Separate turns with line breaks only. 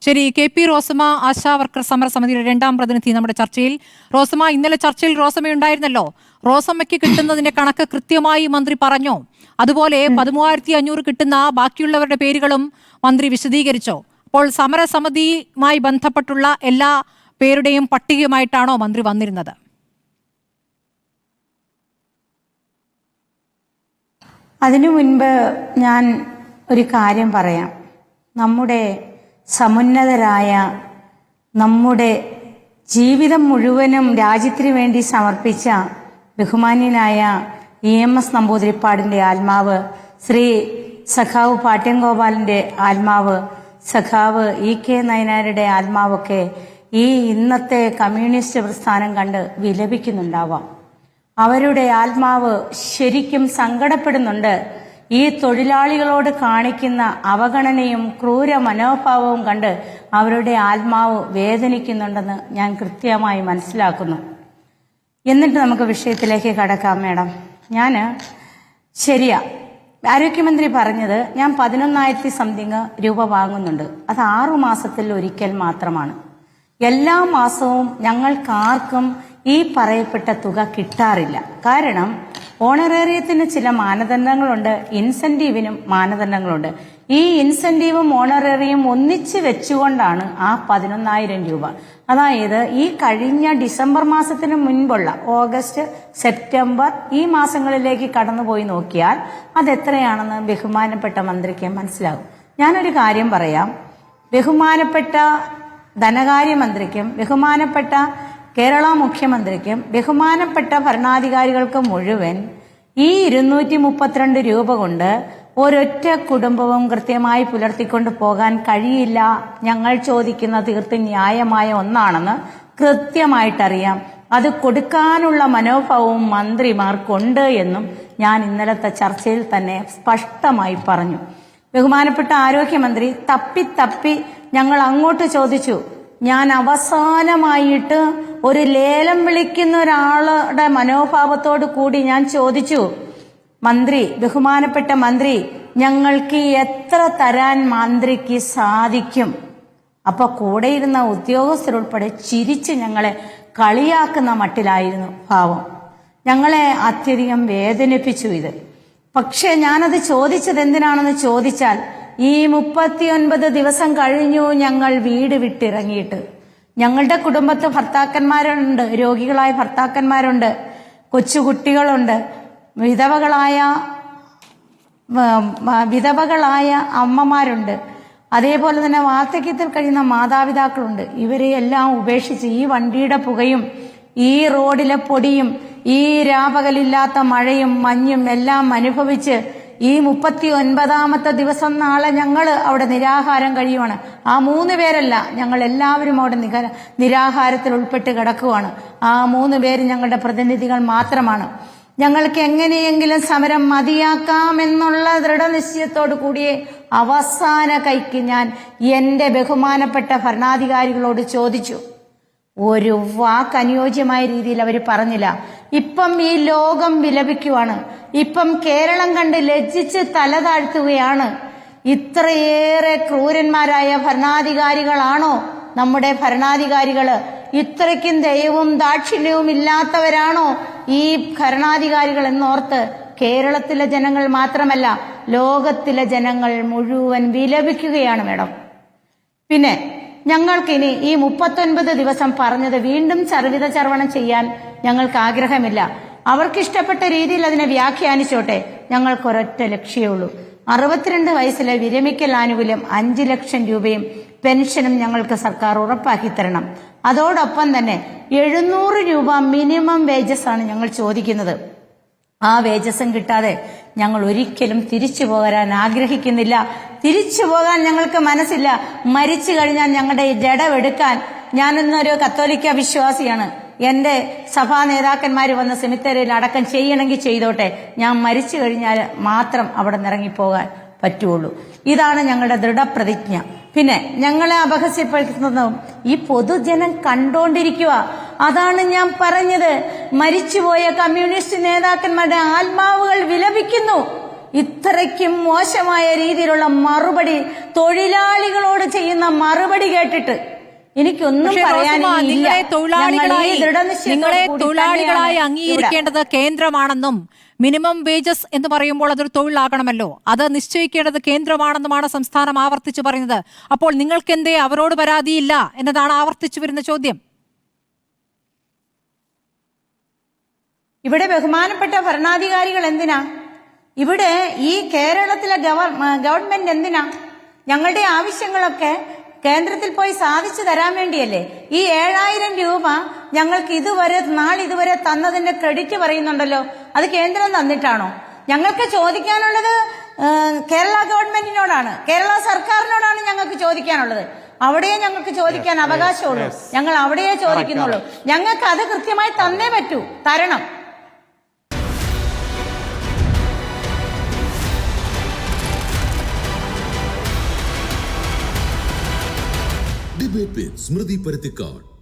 ശരി, KP Rosamma ASHA worker സമരസമിതിയുടെ രണ്ടാം പ്രതിനിധി നമ്മുടെ ചർച്ചയിൽ. റോസമ്മ, ഇന്നലെ ചർച്ചയിൽ റോസമ്മ ഉണ്ടായിരുന്നല്ലോ. റോസമ്മയ്ക്ക് കിട്ടുന്നതിന്റെ കണക്ക് കൃത്യമായി മന്ത്രി പറഞ്ഞോ? അതുപോലെ 13,500 കിട്ടുന്ന ബാക്കിയുള്ളവരുടെ പേരുകളും മന്ത്രി വിശദീകരിച്ചോ? അപ്പോൾ സമരസമിതിയുമായി ബന്ധപ്പെട്ടുള്ള എല്ലാ പേരുടെയും പട്ടികയുമായിട്ടാണോ മന്ത്രി വന്നിരുന്നത്?
അതിനു മുൻപ് ഞാൻ ഒരു കാര്യം പറയാം. നമ്മുടെ സമുന്നതരായ, നമ്മുടെ ജീവിതം മുഴുവനും രാജ്യത്തിന് വേണ്ടി സമർപ്പിച്ച ബഹുമാന്യനായ EMS നമ്പൂതിരിപ്പാടിൻ്റെ ആത്മാവ്, ശ്രീ സഖാവ് പാട്യം ഗോപാലിൻ്റെ ആത്മാവ്, സഖാവ് EK നയനാരുടെ ആത്മാവൊക്കെ ഈ ഇന്നത്തെ കമ്മ്യൂണിസ്റ്റ് പ്രസ്ഥാനം കണ്ട് വിലപിക്കുന്നുണ്ടാവാം. അവരുടെ ആത്മാവ് ശരിക്കും സങ്കടപ്പെടുന്നുണ്ട്. ഈ തൊഴിലാളികളോട് കാണിക്കുന്ന അവഗണനയും ക്രൂര മനോഭാവവും കണ്ട് അവരുടെ ആത്മാവ് വേദനിക്കുന്നുണ്ടെന്ന് ഞാൻ കൃത്യമായി മനസ്സിലാക്കുന്നു. എന്നിട്ട് നമുക്ക് വിഷയത്തിലേക്ക് കടക്കാം. മാഡം, ശരിയാ, ആരോഗ്യമന്ത്രി പറഞ്ഞത് ഞാൻ 11,000 സംതിങ് രൂപ വാങ്ങുന്നുണ്ട്. അത് 6 മാസത്തിൽ ഒരിക്കൽ മാത്രമാണ്. എല്ലാ മാസവും ഞങ്ങൾക്കാർക്കും ഈ പറയപ്പെട്ട തുക കിട്ടാറില്ല. കാരണം ഓണറേറിയത്തിന് ചില മാനദണ്ഡങ്ങളുണ്ട്, ഇൻസെന്റീവിനും മാനദണ്ഡങ്ങളുണ്ട്. ഈ ഇൻസെന്റീവും ഓണറേറിയം ഒന്നിച്ച് വെച്ചുകൊണ്ടാണ് ആ 11,000 രൂപ. അതായത് ഈ കഴിഞ്ഞ ഡിസംബർ മാസത്തിന് മുൻപുള്ള ഓഗസ്റ്റ്, സെപ്റ്റംബർ ഈ മാസങ്ങളിലേക്ക് കടന്നുപോയി നോക്കിയാൽ അതെത്രയാണെന്ന് ബഹുമാനപ്പെട്ട മന്ത്രിക്ക് മനസ്സിലാകും. ഞാനൊരു കാര്യം പറയാം. ബഹുമാനപ്പെട്ട ധനകാര്യമന്ത്രിക്കും ബഹുമാനപ്പെട്ട കേരള മുഖ്യമന്ത്രിക്കും ബഹുമാനപ്പെട്ട ഭരണാധികാരികൾക്ക് മുഴുവൻ ഈ 232 രൂപ കൊണ്ട് ഒരൊറ്റ കുടുംബവും കൃത്യമായി പുലർത്തിക്കൊണ്ട് പോകാൻ കഴിയില്ല. ഞങ്ങൾ ചോദിക്കുന്ന തീർത്തും ന്യായമായ ഒന്നാണെന്ന് കൃത്യമായിട്ടറിയാം. അത് കൊടുക്കാനുള്ള മനോഭാവവും മന്ത്രിമാർക്കുണ്ട് എന്നും ഞാൻ ഇന്നലത്തെ ചർച്ചയിൽ തന്നെ സ്പഷ്ടമായി പറഞ്ഞു. ബഹുമാനപ്പെട്ട ആരോഗ്യമന്ത്രി തപ്പി ഞങ്ങൾ അങ്ങോട്ട് ചോദിച്ചു. ഞാൻ അവസാനമായിട്ട് ഒരു ലേലം വിളിക്കുന്ന ഒരാളുടെ മനോഭാവത്തോടു കൂടി ഞാൻ ചോദിച്ചു, മന്ത്രി, ബഹുമാനപ്പെട്ട മന്ത്രി, ഞങ്ങൾക്ക് എത്ര തരാൻ മന്ത്രിക്ക് സാധിക്കും? അപ്പൊ കൂടെ ഇരുന്ന ഉദ്യോഗസ്ഥരുൾപ്പെടെ ചിരിച്ച് ഞങ്ങളെ കളിയാക്കുന്ന മട്ടിലായിരുന്നു ഭാവം. ഞങ്ങളെ അത്യധികം വേദനിപ്പിച്ചു ഇത്. പക്ഷെ ഞാനത് ചോദിച്ചത് എന്തിനാണെന്ന് ചോദിച്ചാൽ, ഈ 39 ദിവസം കഴിഞ്ഞു ഞങ്ങൾ വീട് വിട്ടിറങ്ങിയിട്ട്. ഞങ്ങളുടെ കുടുംബത്ത് ഭർത്താക്കന്മാരുണ്ട്, രോഗികളായ ഭർത്താക്കന്മാരുണ്ട്, കൊച്ചുകുട്ടികളുണ്ട്, വിധവകളായ അമ്മമാരുണ്ട്, അതേപോലെ തന്നെ വാർദ്ധക്യത്തിൽ കഴിയുന്ന മാതാപിതാക്കളുണ്ട്. ഇവരെ എല്ലാം ഉപേക്ഷിച്ച് ഈ വണ്ടിയുടെ പുകയും ഈ റോഡിലെ പൊടിയും ഈ രാപകലില്ലാത്ത മഴയും മഞ്ഞും എല്ലാം അനുഭവിച്ച് ഈ 39ാമത്തെ ദിവസം നാളെ ഞങ്ങൾ അവിടെ നിരാഹാരം കഴിയുവാണ്. ആ 3 പേരല്ല, ഞങ്ങൾ എല്ലാവരും അവിടെ നിരാഹാരത്തിൽ ഉൾപ്പെട്ട് കിടക്കുവാണ്. ആ 3 പേര് ഞങ്ങളുടെ പ്രതിനിധികൾ മാത്രമാണ്. ഞങ്ങൾക്ക് എങ്ങനെയെങ്കിലും സമരം മതിയാക്കാമെന്നുള്ള ദൃഢനിശ്ചയത്തോടു കൂടിയേ അവസാന കൈക്ക് ഞാൻ എന്റെ ബഹുമാനപ്പെട്ട ഭരണാധികാരികളോട് ചോദിച്ചു. ഒരു വാക്ക് അനുയോജ്യമായ രീതിയിൽ അവർ പറഞ്ഞില്ല. ഇപ്പം ഈ ലോകം വിലപിക്കുവാണ്. ഇപ്പം കേരളം കണ്ട് ലജ്ജിച്ച് തല താഴ്ത്തുകയാണ്. ഇത്രയേറെ ക്രൂരന്മാരായ ഭരണാധികാരികളാണോ നമ്മുടെ ഭരണാധികാരികള്? ഇത്രയ്ക്കും ദയവും ദാക്ഷിണ്യവും ഇല്ലാത്തവരാണോ ഈ ഭരണാധികാരികൾ എന്നോർത്ത് കേരളത്തിലെ ജനങ്ങൾ മാത്രമല്ല ലോകത്തിലെ ജനങ്ങൾ മുഴുവൻ വിലപിക്കുകയാണ് മാഡം. പിന്നെ ഞങ്ങൾക്കിനി ഈ 39 ദിവസം പറഞ്ഞത് വീണ്ടും ചർവിത ചർവണം ചെയ്യാൻ ഞങ്ങൾക്ക് ആഗ്രഹമില്ല. അവർക്കിഷ്ടപ്പെട്ട രീതിയിൽ അതിനെ വ്യാഖ്യാനിച്ചോട്ടെ. ഞങ്ങൾക്കൊരൊറ്റ ലക്ഷ്യമുള്ളൂ. 62 വയസ്സിലെ വിരമിക്കൽ ആനുകൂല്യം 5 ലക്ഷം രൂപയും പെൻഷനും ഞങ്ങൾക്ക് സർക്കാർ ഉറപ്പാക്കി തരണം. അതോടൊപ്പം തന്നെ 700 രൂപ മിനിമം വേജസ് ആണ് ഞങ്ങൾ ചോദിക്കുന്നത്. ആ വേജസും കിട്ടാതെ ഞങ്ങൾ ഒരിക്കലും തിരിച്ചു പോകാൻ ആഗ്രഹിക്കുന്നില്ല. തിരിച്ചു പോകാൻ ഞങ്ങൾക്ക് മനസ്സില്ല. മരിച്ചു കഴിഞ്ഞാൽ ഞങ്ങളുടെ ജഡമെടുക്കാൻ, ഞാനിന്നൊരു കത്തോലിക്ക വിശ്വാസിയാണ്, എന്റെ സഭാ നേതാക്കന്മാർ വന്ന് സെമിത്തേരിയിൽ അടക്കം ചെയ്യണമെങ്കിൽ ചെയ്തോട്ടെ. ഞാൻ മരിച്ചു കഴിഞ്ഞാൽ മാത്രം അവിടെ നിറങ്ങിപ്പോകാൻ പറ്റുള്ളൂ. ഇതാണ് ഞങ്ങളുടെ ദൃഢപ്രതിജ്ഞ. പിന്നെ ഞങ്ങളെ അപഹസ്യപ്പെടുത്തുന്നതും ഈ പൊതുജനം കണ്ടോണ്ടിരിക്കുക. അതാണ് ഞാൻ പറഞ്ഞത്. മരിച്ചുപോയ കമ്മ്യൂണിസ്റ്റ് നേതാക്കന്മാരുടെ ആത്മാവുകൾ വിലപിക്കുന്നു. ഇത്രയ്ക്കും മോശമായ രീതിയിലുള്ള മറുപടി, തൊഴിലാളികളോട് ചെയ്യുന്ന മറുപടി കേട്ടിട്ട് എനിക്കൊന്നും പറയാനില്ല.
നിങ്ങളെ തൊഴിലാളികളായി അംഗീകരിക്കേണ്ടത് കേന്ദ്രമാണെന്നും മിനിമം വേജസ് എന്ന് പറയുമ്പോൾ അതൊരു തൊഴിലാകണമല്ലോ, അത് നിശ്ചയിക്കേണ്ടത് കേന്ദ്രമാണെന്നുമാണ് സംസ്ഥാനം ആവർത്തിച്ചു പറയുന്നത്. അപ്പോൾ നിങ്ങൾക്കെന്തേ അവരോട് പരാതിയില്ല എന്നതാണ് ആവർത്തിച്ചു വരുന്ന ചോദ്യം.
ഇവിടെ ബഹുമാനപ്പെട്ട ഭരണാധികാരികൾ എന്തിനാ? ഇവിടെ ഈ കേരളത്തിലെ ഗവൺമെന്റ് എന്തിനാ? ഞങ്ങളുടെ ആവശ്യങ്ങളൊക്കെ കേന്ദ്രത്തിൽ പോയി സാധിച്ചു തരാൻ വേണ്ടിയല്ലേ. ഈ 7000 രൂപ ഞങ്ങൾക്ക് നാളിതുവരെ തന്നതിന്റെ ക്രെഡിറ്റ് പറയുന്നുണ്ടല്ലോ, അത് കേന്ദ്രം തന്നിട്ടാണോ? ഞങ്ങൾക്ക് ചോദിക്കാനുള്ളത് കേരള ഗവൺമെന്റിനോടാണ്, കേരള സർക്കാരിനോടാണ് ഞങ്ങൾക്ക് ചോദിക്കാനുള്ളത്. അവിടെയേ ഞങ്ങൾക്ക് ചോദിക്കാൻ അവകാശമുള്ളൂ, ഞങ്ങൾ അവിടെയേ ചോദിക്കുന്നുള്ളൂ. ഞങ്ങൾക്ക് അത് കൃത്യമായി തന്നേ പറ്റൂ, തരണം.
Debate with Smriti Parithikar.